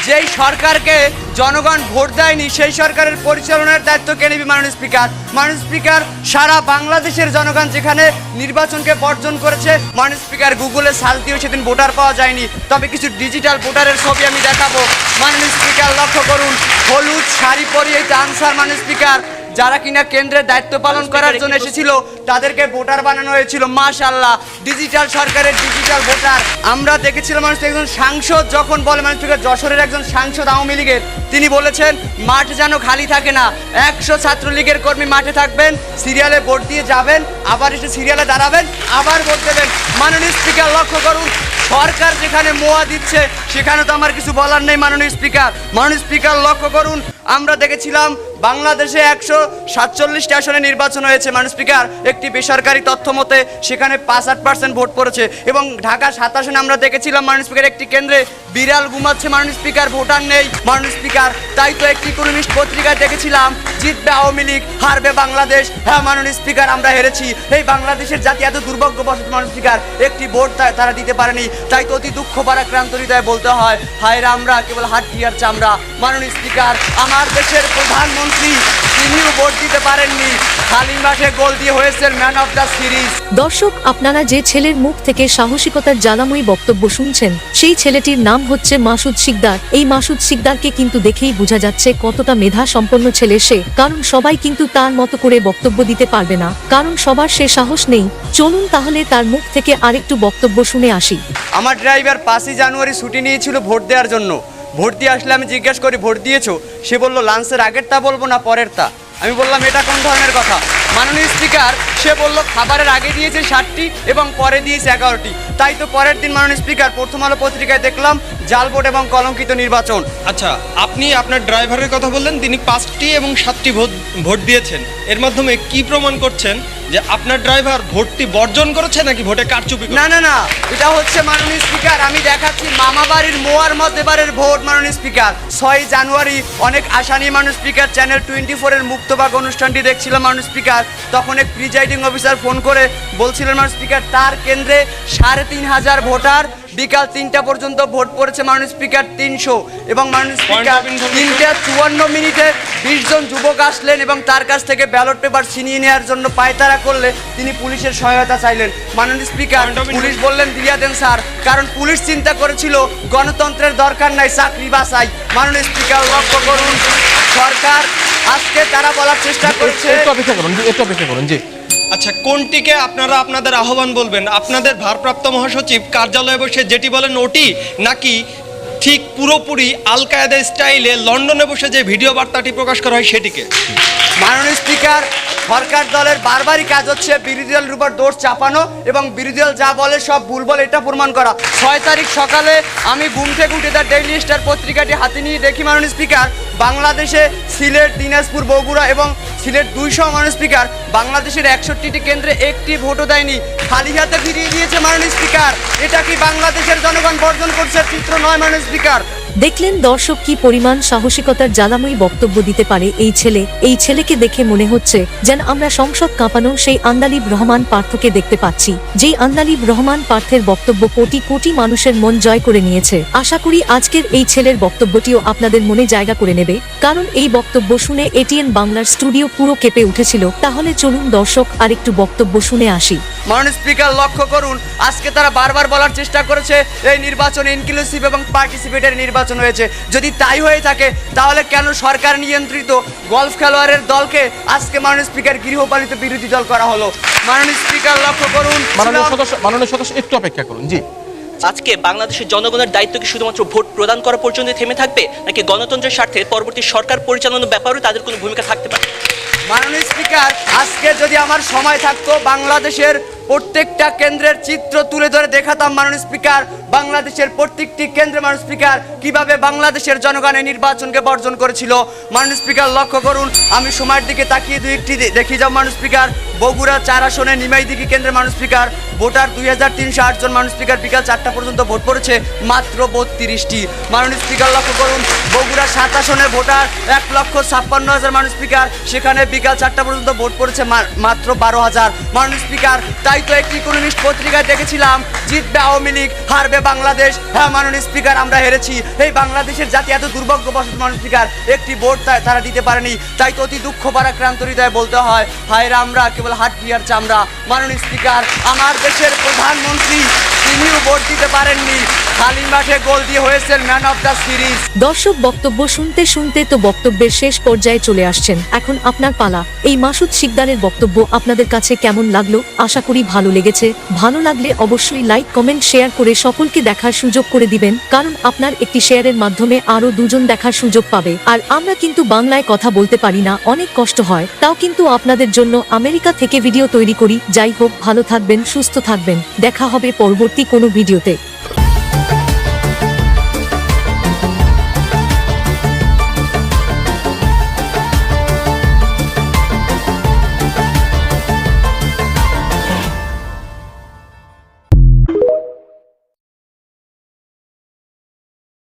যেই সরকারকে জনগণ ভোট দেয়নি সেই সরকারের পরিচালনার দায়িত্ব কে নেবে মাননীয় স্পিকার? মাননীয় স্পিকার, সারা বাংলাদেশের জনগণ যেখানে নির্বাচনকে বর্জন করেছে, মাননীয় স্পিকার গুগলে সার্চ দিয়ে সেদিন ভোটার পাওয়া যায়নি, তবে কিছু ডিজিটাল ভোটারের ছবি আমি দেখাবো। মাননীয় স্পিকার লক্ষ্য করুন, হলুদ শাড়ি পরিয়ে ডান্সার মাননীয় স্পিকার, যারা কিনা কেন্দ্রের দায়িত্ব পালন করার জন্য এসেছিল তাদেরকে ভোটার বানানো হয়েছিল। মাশাআল্লাহ, ডিজিটাল সরকারের ডিজিটাল ভোটার। আমরা দেখেছিলাম মানুষ একজন সাংসদ যখন বলে, মানুষ যশোরের একজন সাংসদ আওয়ামী লীগের, তিনি বলেছেন মাঠ যেন খালি থাকে না, 100 ছাত্রলীগের কর্মী মাঠে থাকবেন, সিরিয়ালে ভোট দিয়ে যাবেন, আবার এসে সিরিয়ালে দাঁড়াবেন, আবার ভোট দেবেন। মাননীয় স্পিকার লক্ষ্য করুন, সরকার যেখানে মোয়া দিচ্ছে সেখানে তো আমার কিছু বলার নেই মাননীয় স্পিকার। মাননীয় স্পিকার লক্ষ্য করুন, আমরা দেখেছিলাম বাংলাদেশে 147 আসনে নির্বাচন হয়েছে মাননীয় স্পিকার, একটি বেসরকারি তথ্য মতে সেখানে 65% ভোট পড়েছে। এবং ঢাকা 7 আসনে আমরা দেখেছিলাম মাননীয় স্পিকার একটি কেন্দ্রে বিড়াল ঘুমাচ্ছে মাননীয় স্পিকার, ভোটার নেই মাননীয় স্পিকার। তাই তো একটি ইকোনমিস্ট পত্রিকায় দেখেছিলাম জিতবে আওয়ামী লীগ, হারবে বাংলাদেশ। হ্যাঁ মাননীয় স্পিকার, আমরা হেরেছি। এই বাংলাদেশের জাতি এত দুর্ভাগ্যবশত মাননীয় স্পিকার একটি ভোট তারা দিতে পারেনি। তাই তো অতি দুঃখ ভারাক্রান্ত হৃদয়ে বলতে হয়, হায় রে আমরা কেবল হাড্ডি আর চামড়া। মাননীয় স্পিকার, আমার দেশের প্রধানমন্ত্রী তিনিও ভোট দিতে পারেননি, খালি মাঠে গোল দিয়ে হয়েছেন ম্যান অফ দ্য সিরিজ। দর্শক, আপনারা যে ছেলের মুখ থেকে সাহসিকতার জ্বালাময়ী বক্তব্য শুনছেন সেই ছেলেটির নাম হচ্ছে মাসুদ শিকদার। এই মাসুদ শিকদারকে কিন্তু দেখেই বোঝা যাচ্ছে কতটা মেধা সম্পন্ন ছেলে সে, কারণ সবাই কিন্তু তার মতো করে বক্তব্য দিতে পারবে না, কারণ সবার সে সাহস নেই। চলুন তাহলে তার মুখ থেকে আরেকটু বক্তব্য শুনে আসি। আমার ড্রাইভার 5ই জানুয়ারি ছুটি নিয়েছিল ভোট দেওয়ার জন্য। ভোট দিয়ে আসলে আমি জিজ্ঞেস করি ভোট দিয়েছো? সে বললো লাঞ্চের আগেরটা বলবো না পরেরটা। আমি বললাম এটা কোন ধরনের কথা? মাননীয় স্পিকার, সে বলল খাবারের আগে দিয়েছে 7টি এবং পরে দিয়েছে 11টি। তাই তো পরের দিন মাননীয় স্পিকার প্রথম আলো পত্রিকায় দেখলাম জাল ভোট এবং কলঙ্কিত নির্বাচন। আচ্ছা, আপনি আপনার ড্রাইভারের কথা বললেন, তিনি 5টি এবং 7টি ভোট দিয়েছেন। এর মাধ্যমে কি প্রমাণ করছেন যে আপনার ড্রাইভার ভোটটি বর্জন করেছে নাকি ভোটে কারচুপি? না না না, এটা হচ্ছে মাননীয় স্পিকার, আমি দেখাচ্ছি মামাবাড়ির মোয়ার মধ্যে এবারের ভোট মাননীয় স্পিকার। 6 জানুয়ারি অনেক আশা নিয়ে মাননীয় স্পিকার চ্যানেল 24 এর মুক্তবাগ অনুষ্ঠানটি দেখছিলাম মাননীয় স্পিকার। তখন এক প্রিজাইডিং অফিসার ফোন করে বলছিলেন মাননীয় স্পিকার তার কেন্দ্রে 3,500 ভোটার, বিকাল 3টা পর্যন্ত ভোট পড়েছে মাননীয় স্পিকার 300। এবং মাননীয় স্পিকার 3:54 20 জন যুবক আসলেন এবং তার কাছ থেকে ব্যালট পেপার ছিনিয়ে নেওয়ার জন্য পায়তারা করলে তিনি পুলিশের সহায়তা চাইলেন। মাননীয় স্পিকার, পুলিশ বললেন দিয়া দেন স্যার, কারণ পুলিশ চিন্তা করেছিল গণতন্ত্রের দরকার নাই, চাকরি বাঁচাই। মাননীয় স্পিকার লক্ষ্য করুন, সরকার আজকে তারা বলার চেষ্টা করছে। একটু অপেক্ষা করুন জি। আচ্ছা, কোনটিকে আপনারা আপনাদের আহ্বান বলবেন? আপনাদের ভারপ্রাপ্ত মহাসচিব কার্যালয়ে বসে যেটি বলেন ওটি, নাকি ঠিক পুরোপুরি আল কায়েদা স্টাইলে লন্ডনে বসে যে ভিডিও বার্তাটি প্রকাশ করা হয় সেটিকে? মাননীয় স্পিকার, সরকার দলের বারবারই কাজ হচ্ছে বিরোধী দলের উপর দোষ চাপানো এবং বিরোধী দল যা বলে সব ভুল বলে এটা প্রমাণ করা। 6 তারিখ সকালে আমি ঘুম থেকে উঠে দ্য ডেইলি স্টার পত্রিকাটি হাতে নিয়ে দেখি মাননীয় স্পিকার বাংলাদেশে সিলেট, দিনাজপুর, বগুড়া এবং সিলেট 200 মাননীয় স্পিকার বাংলাদেশের 61টি কেন্দ্রে একটি ভোটও দেয়নি, খালি হাতে ফিরিয়ে দিয়েছে মাননীয় স্পিকার। এটা কি বাংলাদেশের জনগণ বর্জন করছে চিত্র নয় মাননীয় স্পিকার? দেখলেন দর্শক কি পরিমাণ সাহসিকতার জ্বালাময়ী বক্তব্য দিতে পারে এই ছেলে। এই ছেলেকে দেখে মনে হচ্ছে যেন আমরা সংসদ কাঁপানো সেই আন্দালিব রহমান পার্থকে দেখতে পাচ্ছি, যেই আন্দালিব রহমান পার্থের বক্তব্য কোটি কোটি মানুষের মন জয় করে নিয়েছে। আশা করি আজকের এই ছেলের বক্তব্যটিও আপনাদের মনে জায়গা করে নেবে, কারণ এই বক্তব্য শুনে এটিএন বাংলার স্টুডিও পুরো কেঁপে উঠেছিল। তাহলে চলুন দর্শক আরেকটু বক্তব্য শুনে আসি। মাননীয় স্পিকার লক্ষ্য করুন, আজকে তারা বারবার বলার চেষ্টা করেছে এই নির্বাচন ইনক্লুসিভ এবং পার্টিসিপেটরি নির্বাচন হয়েছে। যদি তাই হয়ে থাকে তাহলে কেন সরকার নিয়ন্ত্রিত গলফ খেলোয়াড়ের দলকে আজকে মাননীয় স্পিকার গৃহপালিত বিরোধী দল করা হলো? মাননীয় স্পিকার লক্ষ্য করুন, মাননীয় সদস্য একটু অপেক্ষা করুন জি। আজকে বাংলাদেশের জনগণের দায়িত্ব কি শুধুমাত্র ভোট প্রদান করা পর্যন্ত থেমে থাকবে, নাকি গণতন্ত্রের স্বার্থে পরবর্তী সরকার পরিচালনার ব্যাপারেও তাদের কোনো ভূমিকা থাকতে পারে? মাননীয় স্পিকার, আজকে যদি আমার সময় থাকতো বাংলাদেশের প্রত্যেকটা কেন্দ্রের চিত্র তুলে ধরে দেখাতাম মাননীয় স্পিকার, বাংলাদেশের প্রত্যেকটি কেন্দ্রে মাননীয় স্পিকার কিভাবে বাংলাদেশের জনগণ এই নির্বাচনকে বর্জন করেছিল। মাননীয় স্পিকার লক্ষ্য করুন, আমি সময়ের দিকে তাকিয়ে দুই একটি দেখি যাও মাননীয় স্পিকার। বগুড়া 4 আসনে নিমাইদিঘি কেন্দ্রে মাননীয় স্পিকার ভোটার 2308 জন মাননীয় স্পিকার, বিকাল 4টা পর্যন্ত ভোট পড়েছে মাত্র 32টি। মাননীয় স্পিকার লক্ষ্য করুন, বগুড়া 7 আসনে ভোটার 1,56,000 মাননীয় স্পিকার, সেখানে বিকাল 4টা পর্যন্ত ভোট পড়েছে মাত্র 12,000 মাননীয় স্পিকার। তাই তো একটি ইকোনমিস্ট পত্রিকায় দেখেছিলাম জিতবে আওয়ামী লীগ, হারবে বাংলাদেশ, হ্যাঁ মাননীয় স্পিকার আমরা হেরেছি। এই বাংলাদেশের জাতি এত দুর্ভাগ্যবশত মাননীয় স্পিকার একটি ভোট তারা দিতে পারেনি। তাই তো অতি দুঃখ পারাক্রান্ত হৃদয়ে বলতে হয়, ভাইরা আমরা কেবল হাড্ডিয়ার চামড়া। মাননীয় স্পিকার, আমার দেশের প্রধানমন্ত্রী তিনিও ভোট দিতে পারেননি, খালি মাঠে গোল দিয়ে হয়েছেন ম্যান অফ দ্য সিরিজ। দর্শক বক্তব্য শুনতে শুনতে তো বক্তব্যের শেষ পর্যায়ে চলে আসছেন, এখন আপনার পালা। এই মাসুদ শিকদারের বক্তব্য আপনাদের কাছে কেমন লাগলো? আশা করি ভালো লেগেছে। ভালো লাগলে অবশ্যই লাইক, কমেন্ট, শেয়ার করে সকলকে দেখার সুযোগ করে দিবেন, কারণ আপনার একটি শেয়ারের মাধ্যমে আরো দুজন দেখার সুযোগ পাবে। আর আমরা কিন্তু বাংলায় কথা বলতে পারি না, অনেক কষ্ট হয়, তাও কিন্তু আপনাদের জন্য আমেরিকা থেকে ভিডিও তৈরি করি। যাই হোক, ভালো থাকবেন, সুস্থ থাকবেন, দেখা হবে পরবর্তী কোনো ভিডিওতে।